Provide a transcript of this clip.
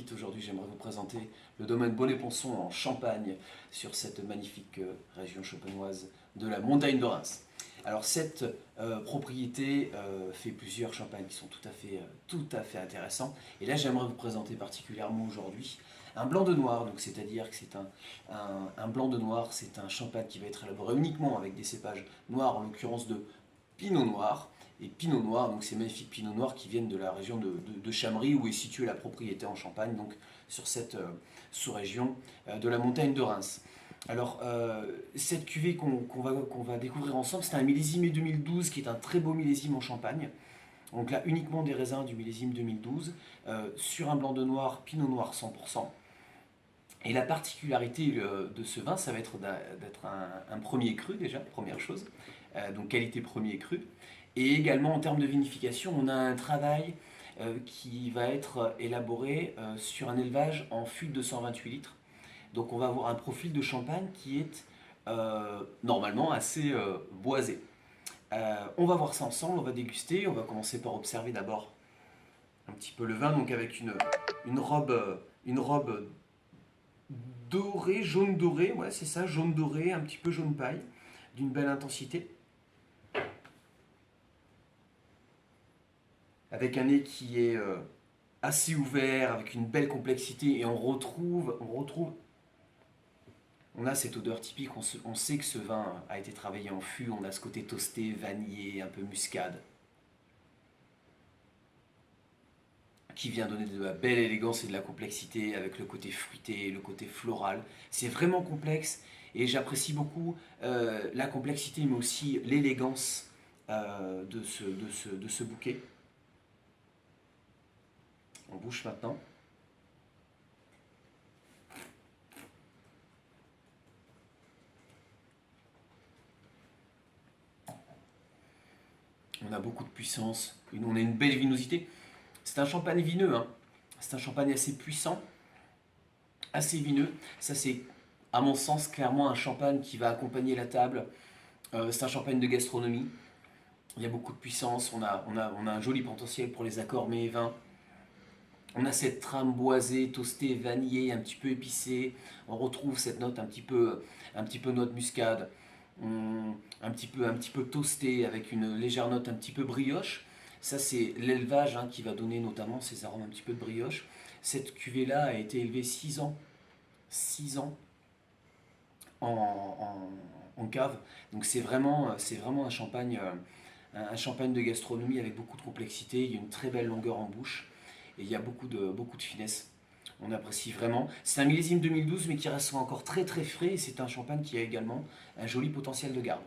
vite. Aujourd'hui, j'aimerais vous présenter le domaine Bonnet-Ponson en Champagne, sur cette magnifique région champenoise de la montagne de Reims. Alors cette propriété fait plusieurs champagnes qui sont tout à fait intéressants. Et là, j'aimerais vous présenter particulièrement aujourd'hui un blanc de noir. Donc c'est-à-dire que c'est un blanc de noir, c'est un champagne qui va être élaboré uniquement avec des cépages noirs, en l'occurrence de Pinot Noir. Et Pinot Noir, donc ces magnifiques Pinot Noirs qui viennent de la région de Chamery, où est située la propriété en Champagne, donc sur cette sous-région de la montagne de Reims. Alors, cette cuvée qu'on va découvrir ensemble, c'est un millésime 2012 qui est un très beau millésime en Champagne. Donc là, uniquement des raisins du millésime 2012, sur un blanc de noir, Pinot Noir 100%. Et la particularité de ce vin, ça va être d'être un premier cru déjà, première chose, donc qualité premier cru. Et également en termes de vinification, on a un travail qui va être élaboré sur un élevage en fût de 128 litres. Donc on va avoir un profil de champagne qui est normalement assez boisé. On va voir ça ensemble, on va déguster, on va commencer par observer d'abord un petit peu le vin, donc avec une robe dorée, jaune doré, ouais c'est ça, jaune doré, un petit peu jaune paille, d'une belle intensité. Avec un nez qui est assez ouvert, avec une belle complexité, et on a cette odeur typique, on sait que ce vin a été travaillé en fût, on a ce côté toasté, vanillé, un peu muscade, qui vient donner de la belle élégance et de la complexité, avec le côté fruité, le côté floral. C'est vraiment complexe, et j'apprécie beaucoup la complexité, mais aussi l'élégance de ce bouquet. On bouche maintenant. On a beaucoup de puissance, on a une belle vinosité. C'est un champagne vineux, hein. C'est un champagne assez puissant, assez vineux. Ça c'est, à mon sens, clairement un champagne qui va accompagner la table. C'est un champagne de gastronomie. Il y a beaucoup de puissance, on a un joli potentiel pour les accords mets et vins. On a cette trame boisée, toastée, vanillée, un petit peu épicée. On retrouve cette note un petit peu note muscade, un petit peu toastée, avec une légère note un petit peu brioche. Ça, c'est l'élevage qui va donner notamment ces arômes un petit peu de brioche. Cette cuvée-là a été élevée 6 ans, 6 ans en cave. Donc c'est vraiment un champagne de gastronomie avec beaucoup de complexité. Il y a une très belle longueur en bouche. Et il y a beaucoup de finesse. On apprécie vraiment. C'est un millésime 2012 mais qui reste encore très frais, et c'est un champagne qui a également un joli potentiel de garde.